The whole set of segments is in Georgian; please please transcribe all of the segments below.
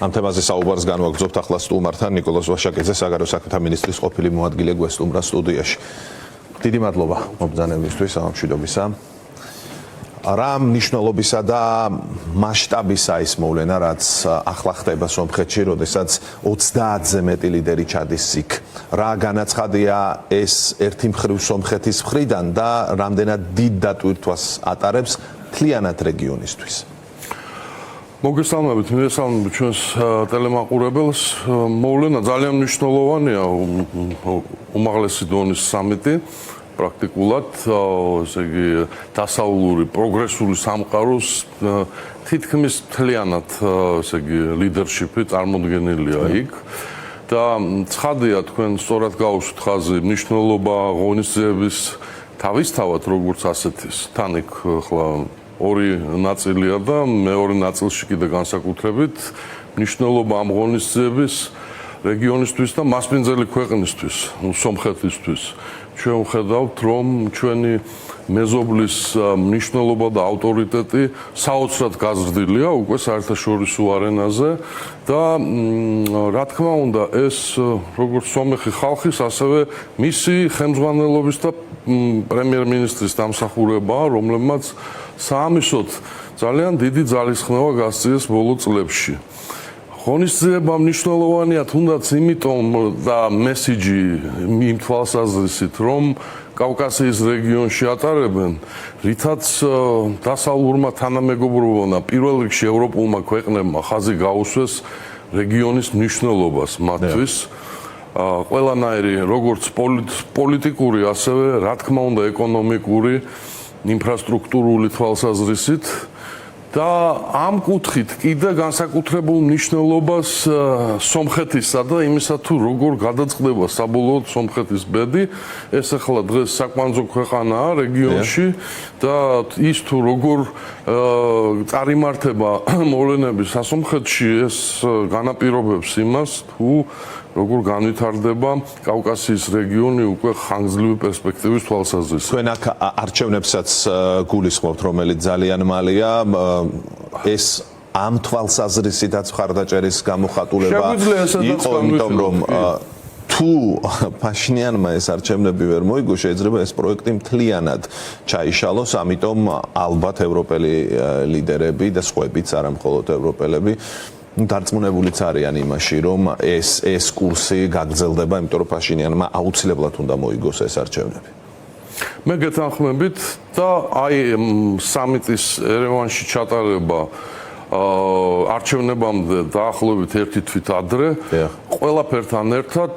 ამ თემაზე საუბარს განვაგრძობთ ახლა სტუმართან ნიკოლოზ ვაშაკიძე, საგარეო საქმეთა მინისტრის ყოფილი მოადგილე გვესტუმრა სტუდიაში. დიდი მადლობა მობრძანებისთვის სამშვიდობისა. რა მნიშვნელობისა და მასშტაბისა ის მოვლენა, რაც ახლა ხდება სომხეთში, როდესაც 30-ზე მეტი ლიდერი ჩადის იქ. რა განაცხადია ეს ერთი მხრივ სომხეთის მხრიდან და რამდენად დიდ დატვირთვას ატარებს მთლიანად რეგიონისთვის. მოგესალმებით, მივესალმებით ჩვენს ტელემაყურებელს. მოვლენა ძალიან მნიშვნელოვანია, უმაღლესი დონის სამიტი. პრაქტიკულად, ესე იგი, დასავლური პროგრესული სამყაროს თითქმის მთლიანად, ესე იგი, ლიდერშიპი წარმოდგენილია იქ. და ცხადია, თქვენ სწორად გაუშვით ხაზი, მნიშვნელობა ღონისძიების თავისთავად როგორც ასეთის. თან იქ ახლა ორი ნაწილია და მეორე ნაწილში კიდე განსაკუთრებით მნიშვნელობა ამ ღონისძიების რეგიონისთვის და მასპინძელი ქვეყნისთვის, სომხეთისთვის. ჩვენ ვხედავთ, რომ ჩვენი მეზობლის მნიშვნელობა და ავტორიტეტი საოცრად გაზრდილია უკვე საერთაშორისო არენაზე და რა თქმა უნდა, ეს როგორც სომეხი ხალხის, ასევე მისი ხელმძღვანელობის და პრემიერ-მინისტრის დამსახურებაა, რომლებმაც საამისოდ ძალიან დიდი ძალისხმევა გასწიეს ბოლო წლებში. ღონისძიება მნიშვნელოვანია თუნდაც იმიტომ და მესიჯი იმ თვალსაზრისით, რომ კავკასიის რეგიონში ატარებენ, რითაც დასავლურმა თანამეგობრობამ და პირველ რიგში ევროპულმა ქვეყნებმა ხაზი გაუსვეს რეგიონის მნიშვნელობას მათთვის. ყველანაირი როგორც პოლიტიკური, ასევე რა თქმა უნდა ეკონომიკური, ინფრასტრუქტურული თვალსაზრისით და ამ კუთხით კიდე განსაკუთრებულ მნიშვნელობას სომხეთისა და იმისა თუ როგორ გადაწყდება საბოლოოდ სომხეთის ბედი, ეს ახლა დღეს საკვანძო ქვეყანაა რეგიონში და ის თუ როგორ წარიმართება მოვლენები სასომხეთში, ეს განაპირობებს იმას თუ როგორ განვითარდება კავკასიის რეგიონი უკვე ხანგრძლივი პერსპექტივის თვალსაზრისით. თქვენ აქ არჩევნებსაც გულისხმობთ, რომელიც ძალიან მალეა, ეს ამ თვალსაზრისითაც მხარდაჭერის გამოხატულება იყო, იმიტომ რომ თუ პაშინიანმა ეს არჩევნები ვერ მოიგო, შეიძლება ეს პროექტი მთლიანად ჩაიშალოს, ამიტომ ალბათ ევროპელი ლიდერები და სხვაებიც, არა მხოლოდ ევროპელები დარწმუნებულიც არიან იმაში, რომ ეს კურსი გაგრძელდება, იმიტომ რომ პაშინიანმა აუცილებლად უნდა მოიგოს ეს არჩევნები. მე გეთანხმებით და აი სამიტის ერევანში ჩატარება არჩევნებამდე დაახლოებით ერთი თვით ადრე, ყველაფერთან ერთად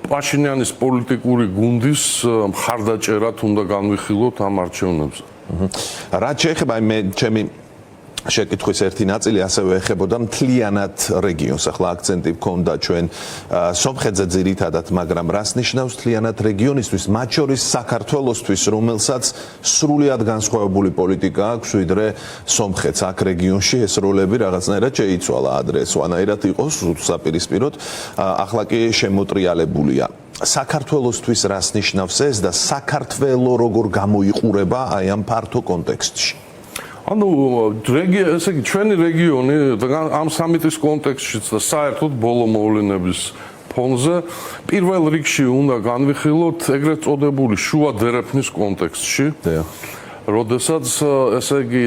პაშინიანის პოლიტიკური გუნდის მხარდაჭერად უნდა განვიხილოთ ამ არჩევნებზე. რაც შეეხება მე ჩემი შეკითხვის ერთი ნაწილი ასევე ეხებოდა მთლიანად რეგიონს. ახლა აქცენტი გქონდა ჩვენ სომხეთზე ძირითადად, მაგრამ რას ნიშნავს მთლიანად რეგიონისთვის, მათ შორის საქართველოსთვის, რომელსაც სრულიად განსხვავებული პოლიტიკა აქვს ვიდრე სომხეთს. აქ რეგიონში ეს როლები რაღაცნაირად შეიცვალა ადრე, სვანაირად იყოს საპირისპიროდ, ახლა კი შემოტრიალებულია. საქართველოსთვის რას ნიშნავს ეს და საქართველო როგორ გამოიყურება აი ამ ფართო კონტექსტში? ანუ ესე იგი ჩვენი რეგიონი ამ სამიტის კონტექსტშიც და საერთოდ ბოლო მოვლენების ფონზე პირველ რიგში უნდა განვიხილოთ ეგრეთ წოდებული შუა დერეფნის კონტექსტში. როდესაც ესე იგი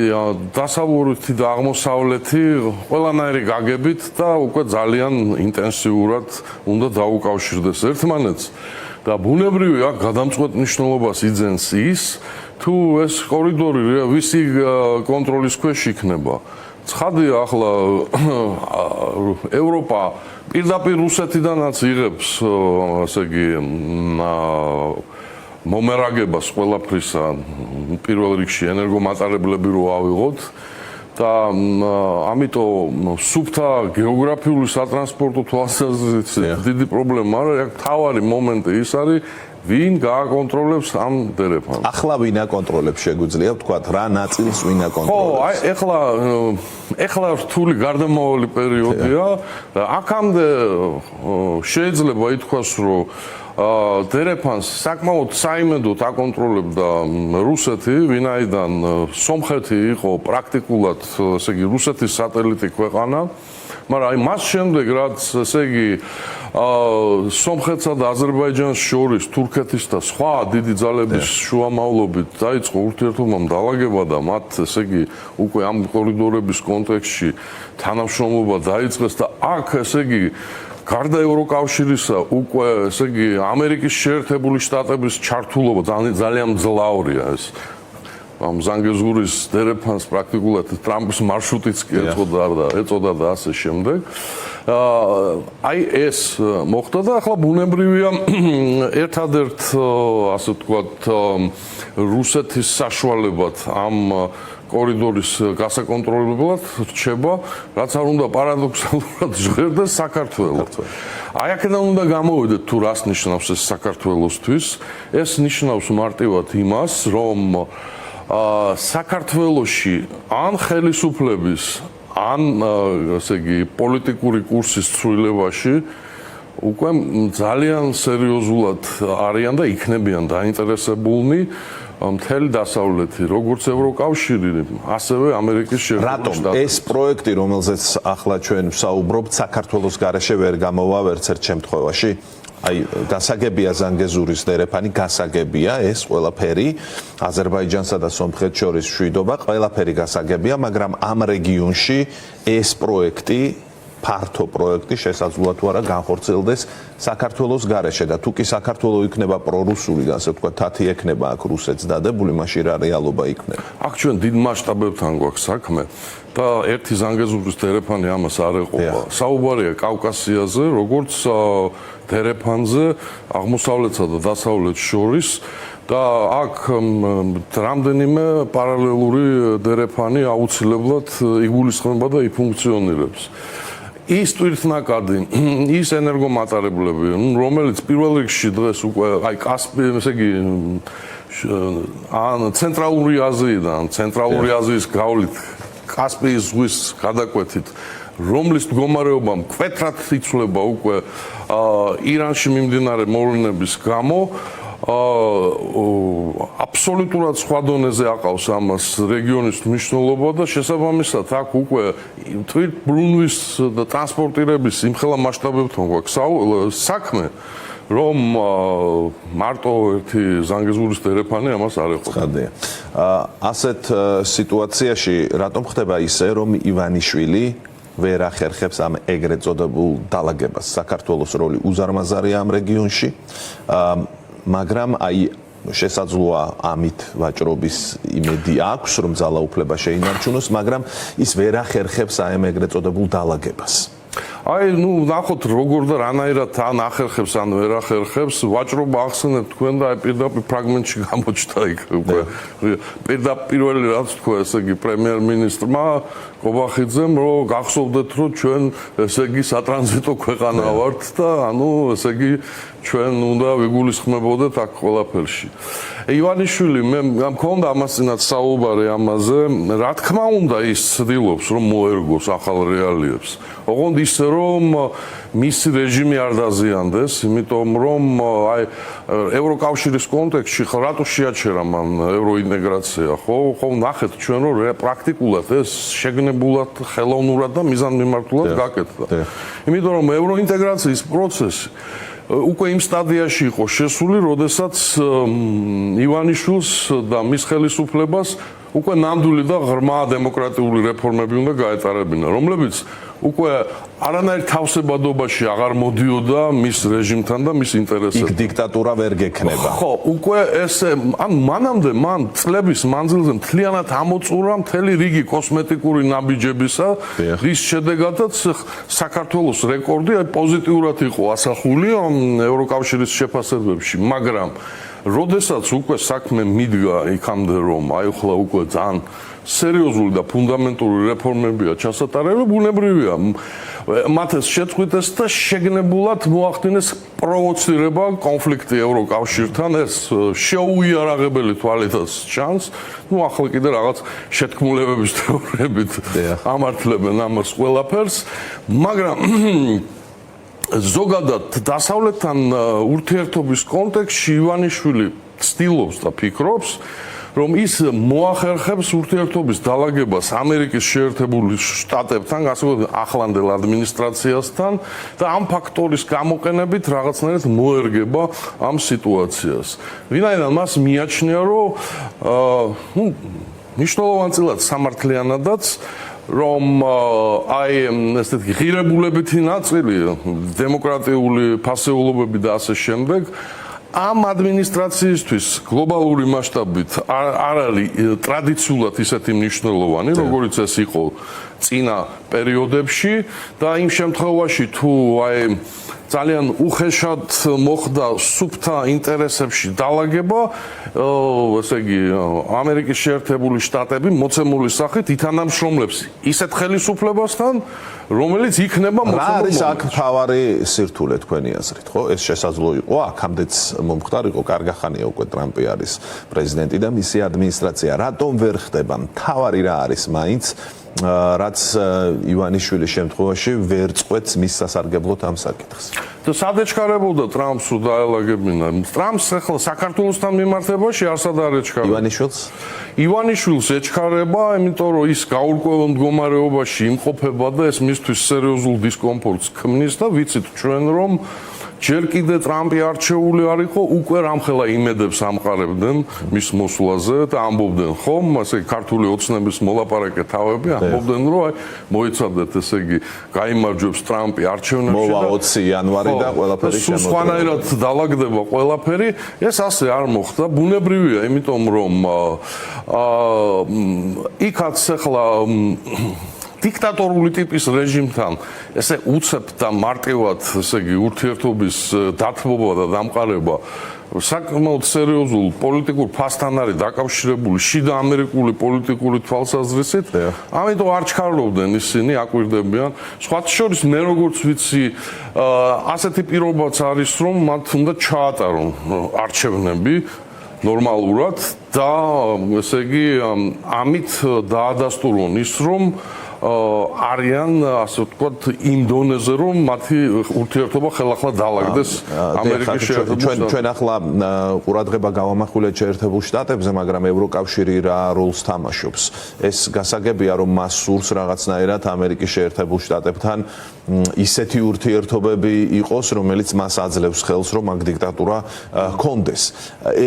დასავლეთი და აღმოსავლეთი ყველანაირი გაგებით და უკვე ძალიან ინტენსიურად უნდა დაუკავშირდეს ერთმანეთს და ბუნებრივი აქ გადამწყვეტ მნიშვნელობას იძენს ის თუ ეს კორიდორი ვისი კონტროლის ქვეშ იქნება. ცხადია ახლა ევროპა პირდაპირ რუსეთიდანაც იღებს ასე იგი მომერაგებას ყველაფრისა, პირველ რიგში ენერგომატარებლები რო ავიღოთ და ამიტომ სუფთა გეოგრაფიული სატრანსპორტო თვალსაზრისით დიდი პრობლემა არა, აქ თავარი მომენტი ის არის ვინ გააკონტროლებს ამ დერეფანს? ახლა ვინ აკონტროლებს შეგვიძლია ვთქვათ, რა ნაწილს ვინ აკონტროლებს? ხო, ეხლა რთული გარდამავალი პერიოდია და აქამდე შეიძლება ითქვას, რომ დერეფანს საკმაოდ საიმედოდ აკონტროლებდა რუსეთი, ვინაიდან სომხეთი იყო პრაქტიკულად, ესე იგი, რუსეთის სატელიტი ქვეყანა მაგრამ აი მას შემდეგ რაც ესე იგი სომხეთსა და აზერბაიჯანს შორის თურქეთის და სხვა დიდი ძალების შუამავლობით დაიწყო ურთიერთობამ დალაგება და მათ ესე იგი უკვე ამ კორიდორების კონტექსტში თანამშრომლობა დაიწყეს და აქ ესე იგი გარდა ევროკავშირისა უკვე ესე იგი ამერიკის შეერთებული შტატების ჩართულობა ძალიან მძლავრია ეს ამ ზანგეზურის დერეფანს პრაქტიკულად ტრამპის მარშრუტიც კი ეწოდა და ასე შემდეგ. აი ეს მოხდა და ახლა ბუნებრივია ერთადერთ ასე ვთქვათ რუსეთის საშუალებად ამ კორიდორის გასაკონტროლებლად რჩება, რაც არ უნდა პარადოქსალურად ჟღერდეს საქართველოს. აი აქედან უნდა გამოვიდეთ თუ რას ნიშნავს ეს საქართველოსთვის. ეს ნიშნავს მარტივად იმას, რომ საქართველოში ან ხელისუფლების ან ესე იგი პოლიტიკური კურსის ცვლილებაში უკვე ძალიან სერიოზულად არიან და იქნებიან დაინტერესებულნი მთელი დასავლეთი, როგორც ევროკავშირი, ასევე ამერიკის შეერთებული შტატები. რატომ ეს პროექტი, რომელზეც ახლა ჩვენ ვსაუბრობთ, საქართველოს გარეშე ვერ გამოვა ვერცერთ შემთხვევაში? აი გასაგებია ზანგეზურის დერეფანი, გასაგებია ეს ყველაფერი, აზერბაიჯანსა და სომხეთს შორის მშვიდობა, ყველაფერი გასაგებია, მაგრამ ამ რეგიონში ეს პროექტი ფართო პროექტი შესაძლოა თუ არა განხორციელდეს საქართველოს გარეშე და თუ კი საქართველო იქნება პრორუსული და ასე ვთქვათ თათი ექნება აქ რუსეთს დადებული, მაშინ რა რეალობა იქნება? აქ ჩვენ დიდ მასშტაბებთან გვაქვს საქმე და ერთი ზანგეზურის დერეფანი ამას არ ეყოფა. საუბარია კავკასიაზე, როგორც დერეფანზე აღმოსავლეთსა და დასავლეთს შორის და აქ რამდენიმე პარალელური დერეფანი აუცილებლად იგულისხმება და იფუნქციონირებს. ის თვითნაკადი, ის ენერგომატარებლები, რომელიც პირველ რიგში დღეს უკვე აი კასპიის, ესე იგი ან ცენტრალური აზიიდან, ცენტრალური აზიის გავლით კასპიის ზღვის გადაკვეთით, რომლის მდგომარეობა მკვეთრად იცვლება უკვე ირანში მიმდინარე მოვლენების გამო, აბსოლუტურად სხვა დონეზე აყავს ამას რეგიონის მნიშვნელობა და შესაბამისად აქ უკვე თვითბრუნვის და ტრანსპორტირების იმხელა მასშტაბებთან გვაქვს საქმე, რომ მარტო ერთი ზანგეზურის დერეფანი ამას არ ეყოფა. ხადია. ასეთ სიტუაციაში რატომ ხდება ისე, რომ ივანიშვილი ვერ ახერხებს ამ ეგრეთ წოდებულ დალაგებას? საქართველოს როლი უზარმაზარია ამ რეგიონში. მაგრამ აი შესაძლოა ამით ვაჭრობის იმედი აქვს, რომ ძალაუფლება შეინარჩუნოს, მაგრამ ის ვერ ახერხებს აი ამ ეგრეთ წოდებულ დალაგებას. აი, ნახოთ როგორ და რანაირად ან ახერხებს, ან ვერ ახერხებს, ვაჭრობა ახსენეთ თქვენ და აი პირდაპირ ფრაგმენტში გამოჩნდა იქ უკვე. პირველი რაც თქვა, ესე იგი პრემიერ-მინისტრმა კობახიძემ, რომ გახსოვდეთ, რომ ჩვენ ესე იგი სატრანზიტო ქვეყანა ვართ და ანუ ესე იგი ჩვენ უნდა ვიგულისხმებოდეთ აქ ყველაფერში. ივანიშვილი მე მქონდა ამასინაც საუბარი ამაზე, რა თქმა უნდა ის ცდილობს რომ მოერგოს ახალ რეალიებს. ოღონდ ისე რომ მისი რეჟიმი არ დაზიანდეს, იმიტომ რომ აი ევროკავშირის კონტექსტში რატო შეაჩერა მან ევროინტეგრაცია, ხო ნახეთ ჩვენ რომ პრაქტიკულად ეს შეგნებულად, ხელოვნურად და მიზანმიმართულად გაკეთდა. იმიტომ რომ ევროინტეგრაციის პროცესი უკვე იმ სტადიაში იყო შესული, როდესაც ივანიშვილს და მის ხელისუფლებას უკვე ნამდვილი და ღრმა დემოკრატიული რეფორმები უნდა გაეტარებინა, რომლებიც უკვე არანაირ თავსებადობაში აღარ მოდიოდა მის რეჟიმთან და მის ინტერესებთან. იქ დიქტატურა ვერ გექნება. ხო, უკვე ესე, ან მანამდე მან წლების მანძილზე მთლიანად ამოწურა მთელი რიგი კოსმეტიკური ნაბიჯებისა, რის შედეგადაც საქართველოს რეკორდი პოზიტიურად იყო ასახული ევროკავშირის შეფასებებში, მაგრამ როდესაც უკვე საქმე მიდგა იქამდე, რომ აი ხლა უკვე ძალიან სერიოზული და ფუნდამენტური რეფორმებია ჩასატარებელი, ბუნებრივია მათ ეს შეწყვიტეს და შეგნებულად მოახდინეს პროვოცირება კონფლიქტი ევროკავშირთან, ეს შეუიარაღებელი თვალითაც ჩანს. ახლა კიდე რაღაც შეთქმულებების თეორიებით ამართლებენ ამას ყველაფერს, მაგრამ ზოგადად დასავლეთთან ურთიერთობის კონტექსტში ივანიშვილი ცდილობს და ფიქრობს, რომ ის მოახერხებს ურთიერთობის დალაგებას ამერიკის შეერთებული შტატებთან, ასე ვთქვათ, ახლანდელ ადმინისტრაციასთან და ამ ფაქტორის გამოყენებით რაღაცნაირად მოერგება ამ სიტუაციას. ვინაიდან მას მიაჩნია, რომ მნიშვნელოვანწილად სამართლიანადაც რომ აი ესეთი ღირებულებითი ნაწილი, დემოკრატიული ფასეულობები და ასე შემდეგ ამ ადმინისტრაციისთვის გლობალური მასშტაბით არ არის ტრადიციულად ისეთი მნიშვნელოვანი, როგორც ეს იყო წინა პერიოდებში და იმ შემთხვევაში თუ აი ძალიან უხეშად მოხდა სუფთა ინტერესებში დალაგება, ესე იგი ამერიკის შეერთებული შტატები მოცემული სახით ითანამშრომლებს ისეთ ხელისუფლებასთან, რომელიც იქნება რა არის აქ თავარი სირთულე თქვენი აზრით, ხო? ეს შესაძლო იყო, აქამდეც მომხდარიყო, კარგახანია უკვე ტრამპი არის პრეზიდენტი და მისი ადმინისტრაცია. რატომ ვერ ხდება? თავარი რა არის მაინც? რაც ივანიშვილის შემთხვევაში ვერ წყვეტს მის სასარგებლოდ ამ საკითხს. და სად ეჩქარებოდა ტრამპს რომ დაელაგებინა? ტრამპს ახლა საქართველოსთან მიმართებაში არსად არ ეჩქარება. ივანიშვილს? ივანიშვილს ეჩქარება, იმიტომ რომ ის გაურკვეველ მდგომარეობაში იმყოფება და ეს მისთვის სერიოზულ დისკომფორტს ქმნის და ვიცით ჩვენ რომ ჯერ კიდე ტრამპი არჩეული არ იყო, უკვე რამხელა იმედებს ამყარებდნენ მის მოსვლაზე და ამბობდნენ ხომ, ასე ქართული ოცნების მოლაპარაკე თავები ამბობდნენ, რომ აი მოიცადეთ, ესე იგი, გაიმარჯვებს ტრამპი არჩევნებში და მოვა 20 იანვარი და ყველაფერი შემოწმება. სხვანაირად დალაგდება ყველაფერი, ეს ასე არ მოხდა, ბუნებრივია, იმიტომ რომ იქაც ახლა დიქტატორული ტიპის რეჟიმთან ესე უცებ და მარტივად, ესე იგი, ურთიერთობის დათმობა და დამყარება საკმაოდ სერიოზულ პოლიტიკურ ფასთან არის დაკავშირებული შიდა ამერიკული პოლიტიკური თვალსაზრისით, ამიტომ არ ჩქარობდნენ ისინი, აკვირდებიან. სხვათა შორის მე როგორც ვიცი, ასეთი პირობაც არის, რომ მათ უნდა ჩაატარონ არჩევნები ნორმალურად და ესე იგი ამით დაადასტურონ ის, რომ არიან, ასე ვთქვათ, იმ დონეზე, რომ მათი ურთიერთობა ხელახლა დაალაგდეს ამერიკის შეერთებულ ჩვენ ახლა ყურადღება გავამახვილეთ შეერთებულ შტატებზე, მაგრამ ევროკავშირი რა როლს თამაშობს? ეს გასაგებია, რომ მას სურს რაღაცნაირად ამერიკის შეერთებულ შტატებთან ისეთი ურთიერთობები იყოს, რომელიც მას აძლევს ხელს, რომ აქ დიქტატურა ჰქონდეს.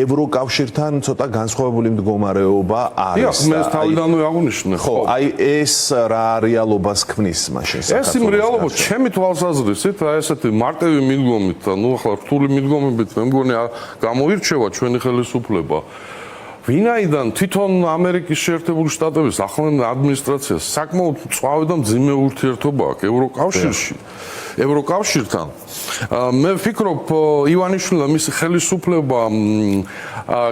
ევროკავშირთან ცოტა განსხვავებული მდგომარეობა არის. მე თავიდანვე აღვნიშნე. ხო, აი ეს რა რეალობას ქმნის მაშინ საქართველოს. ეს იმ რეალობას ჩემი თვალსაზრისით, აი ესეთი მარტივი მიდგომით, ნუ ახლა რთული მიდგომებით მე მგონი გამოირჩევა ჩვენი ხელისუფლება. ვინაიდან თვითონ ამერიკის შეერთებული შტატების ახლანდელ ადმინისტრაციას საკმაოდ მწვავე და მძიმე ურთიერთობა აქვს ევროკავშირში. ევროკავშირთან. მე ვფიქრობ, ივანიშვილმა მისი ხელისუფლება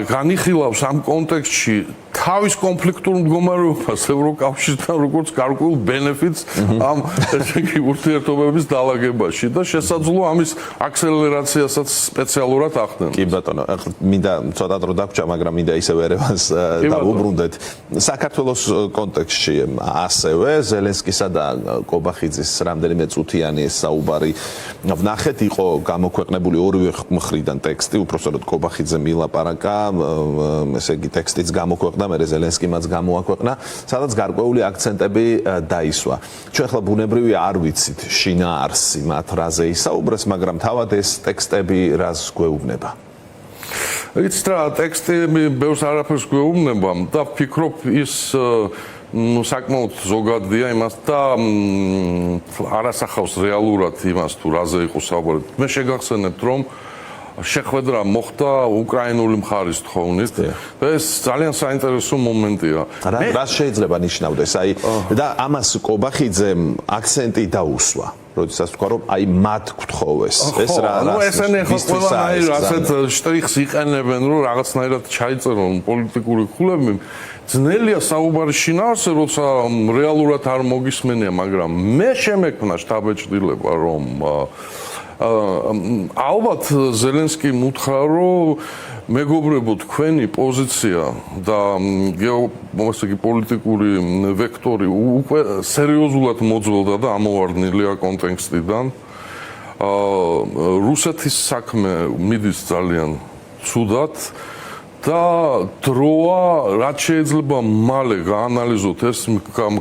განიხილავს ამ კონტექსტში თავის კონფლიქტურ მდგომარეობას ევროკავშირთან, როგორც გარკვეულ ბენეფიტს ამ ესეთი ურთიერთობების დაალაგებაში და შესაძლოა ამის აქსელერაციასაც სპეციალურად ახდენენ. კი ბატონო, მინდა ცოტა დრო დაგვრჩა, მაგრამ მინდა ისევ ერევანს დავუბრუნდეთ. საქართველოს კონტექსტში ასევე ზელენსკისა და კობახიძის რამდენიმე წუთიანი ეს საუბარი ვნახეთ, იყო გამოქვეყნებული ორივე მხრიდან ტექსტი, უпроსტოდ კობახიძე მილაპარაკა, ესე იგი ტექსტიც გამოქვეყნა, მერე ზელენსკიმაც გამოაქვეყნა, სადაც გარკვეული აქცენტები დაისვა. ჩვენ ახლა ბუნებრივია არ ვიცით შინაარსი მათ რაზე ისაუბრეს, მაგრამ თავად ეს ტექსტები რას გვეუბნება? იცით რა, ტექსტები ბევრს არაფერს გვეუბნება და ვფიქრობ ის საკმაოდ ზოგადია იმას და არასახავს რეალურად იმას თუ რაზე იყო საუბარი. მე შეგახსენებთ, რომ შეხვედრა მოხდა უკრაინული მხარის თხოვნით და ეს ძალიან საინტერესო მომენტია. რას შეიძლება ნიშნავდეს? აი და ამას კობახიძემ აქცენტი დაუსვა. როდესაც თქვა რომ აი მათ გთხოვეს. ეს რა ესენი ხო ყველანაირ ასეთ შტრიხს იყენებენ, რომ რაღაცნაირად ჩაიწერონ პოლიტიკური ხულები. ძნელია საუბარი შინაარსზე, როცა რეალურად არ მოგისმენია, მაგრამ მე შემექმნა შთაბეჭდილება, რომ ალბათ ზელენსკიმ უთხრა, რომ მეგობრებო, თქვენი პოზიცია და გეოპოლიტიკური ვექტორი უკვე სერიოზულად მოძველდა და ამოვარდნილია კონტექსტიდან. რუსეთის საქმე მიდის ძალიან ცუდად და დროა რაც შეიძლება მალე გაანალიზოთ ეს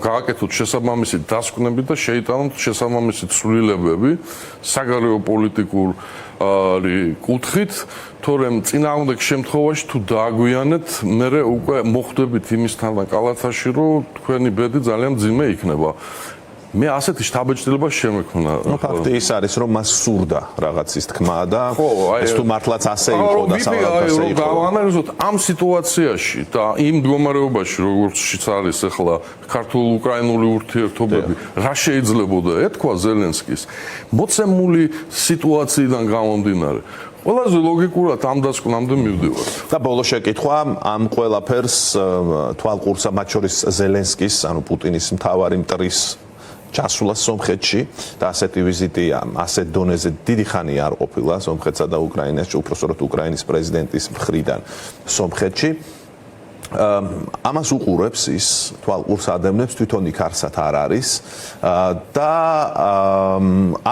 გააკეთოთ შესაბამისი დასკვნები და შეიტანოთ შესაბამისი ცვლილებები საგარეო პოლიტიკურ კუთხით, თორემ წინააღმდეგ შემთხვევაში თუ დააგვიანეთ, მე უკვე მოხვდებით იმისთან კალათაში, რომ თქვენი ბედი ძალიან მძიმე იქნება. მე ასეთი შთაბეჭდილება შემექმნა. ფაქტი ის არის, რომ მას სურდა რაღაცის თქმა და ეს თუ მართლაც ასე იყო და სავალად ასე იყო. გავანალიზოთ ამ სიტუაციაში და იმ მდგომარეობაში, როგორციც არის ახლა ქართულ-უკრაინული ურთიერთობები, რა შეიძლებოდა ეთქვა ზელენსკის მოცემული სიტუაციიდან გამომდინარე. ყველაზე ლოგიკურად ამ დასკვნამდე მივდივართ. და ბოლო შეკითხვა, ამ ყველაფერს თვალყურსა მათ შორის ზელენსკის, ანუ პუტინის მთავარი მტრის ჩასულა სომხეთში და ასეთი ვიზიტი ასეთ დონეზე დიდი ხანი არ ყოფილა სომხეთსა და უკრაინაში, უпростоროდ უკრაინის პრეზიდენტის მხრიდან სომხეთში. ამას უყურებს ის თვალყურს ადევნებს თვითონ იქ არსად არ არის და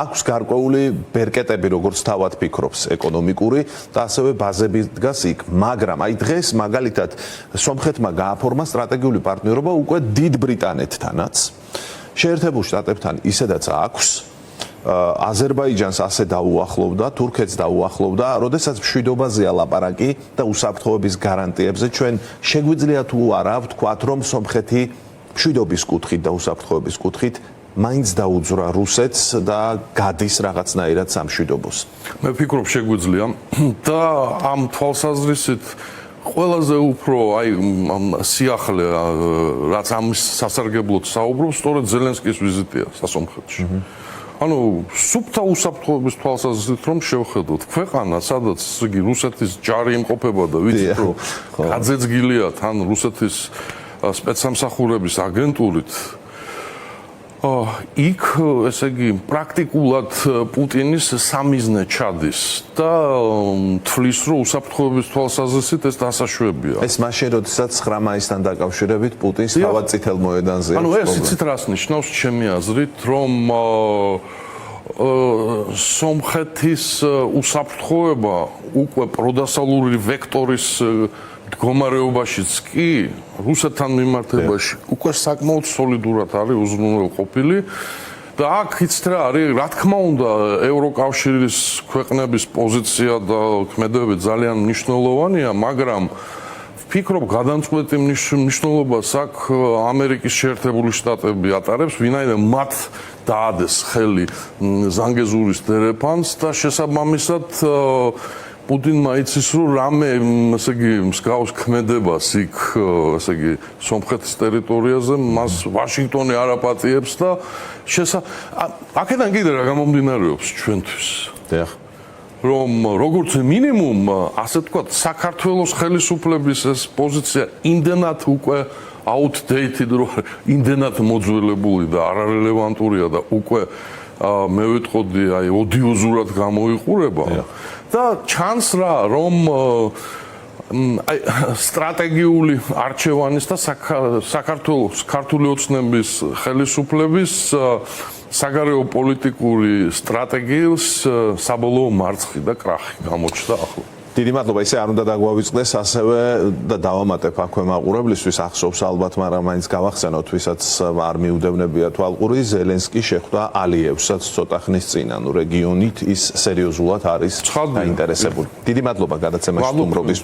აქვს გარკვეული ბერკეტები როგორც თავად ფიქრობს ეკონომიკური და ასევე ბაზები დგას იქ, მაგრამ აი დღეს მაგალითად სომხეთმა გააფორმა სტრატეგიული პარტნიორობა უკვე დიდ ბრიტანეთთანაც. შეერთებულ შტატებთან ისედაც აქვს, აზერბაიჯანს ასე დაუახლოვდა, თურქეთს დაუახლოვდა, როდესაც მშვიდობაზეა ლაპარაკი და უსაფრთხოების გარანტიებზე ჩვენ შეგვიძლია თუ არა ვთქვათ, რომ სომხეთი მშვიდობის კუთხით და უსაფრთხოების კუთხით მაინც დაუძვრა რუსეთს და გადის რაღაცნაირად სამშვიდობოს. მე ვფიქრობ შეგვიძლია და ამ თვალსაზრისით ყველაზე უფრო აი სიახლე რაც ამის სასარგებლოდ საუბრობს, სწორედ ზელენსკის ვიზიტია სასომხეთში. ანუ სუფთა უსაფრთხოების თვალსაზრისით რომ შევხედოთ ქვეყანა, სადაც იგი რუსეთის ჯარი იმყოფება და ვიცით რომ გაძეძგილია თან რუსეთის სპეცსამსახურების აგენტურით. იქ ესე იგი პრაქტიკულად პუტინის სამიზნე ჩადის და თვლის რომ უსაფრთხოების თვალსაზრისით ეს დასაშვებია. ეს მაშინ როდესაც 9 მაისთან დაკავშირებით პუტინს თავად წითელ მოედანზე. ანუ ეს იცით რას ნიშნავს ჩემი აზრით, რომ სომხეთის უსაფრთხოება უკვე პროდასალური ვექტორის მდგომარეობაშიც კი რუსეთთან მიმართებაში უკვე საკმაოდ სოლიდურად არის უზრუნველყოფილი და აქ იცით რა არის, რა თქმა უნდა, ევროკავშირის ქვეყნების პოზიცია და ქმედებები ძალიან მნიშვნელოვანია, მაგრამ ვფიქრობ, გადამწყვეტი მნიშვნელობას აქ ამერიკის შეერთებული შტატები ატარებს, ვინაიდან მათ დაადეს ხელი ზანგეზურის დერეფანს და შესაბამისად პუტინმა იცის, რომ რამე, ესე იგი, მსგავს ქმედებას იქ, ესე იგი, სომხეთის ტერიტორიაზე, მას ვაშინგტონი არ აპატიებს და აქედან კიდე რა გამომდინარეობს ჩვენთვის. დიახ. რომ როგორც მინიმუმ, ასე ვთქვათ, საქართველოს ხელისუფლების ეს პოზიცია იმდენად უკვე outdated, რომ იმდენად მოძველებული და არარელევანტურია და უკვე მე ვიტყოდი, აი, ოდიოზურად გამოიყურება. და ჩანს რა, რომ აი სტრატეგიული არჩევანის და საქართველოს ქართული ოცნების ხელისუფლების საგარეო პოლიტიკური სტრატეგიის საბოლოო მარცხი და კრახი გამოჩნდა ახლა. დიდი მადლობა, ისე არ უნდა დაგვავიწყდეს ასევე და დავამატებ აქვე მაყურებლისთვის ახსოვს ალბათ, მაგრამ მაინც გავახსენოთ, ვისაც არ მიუდევნებია თვალყური, ზელენსკი შეხვდა ალიევსაც ცოტა ხნის წინ, ანუ რეგიონით ის სერიოზულად არის დაინტერესებული. დიდი მადლობა გადაცემაში სტუმრობისთვის.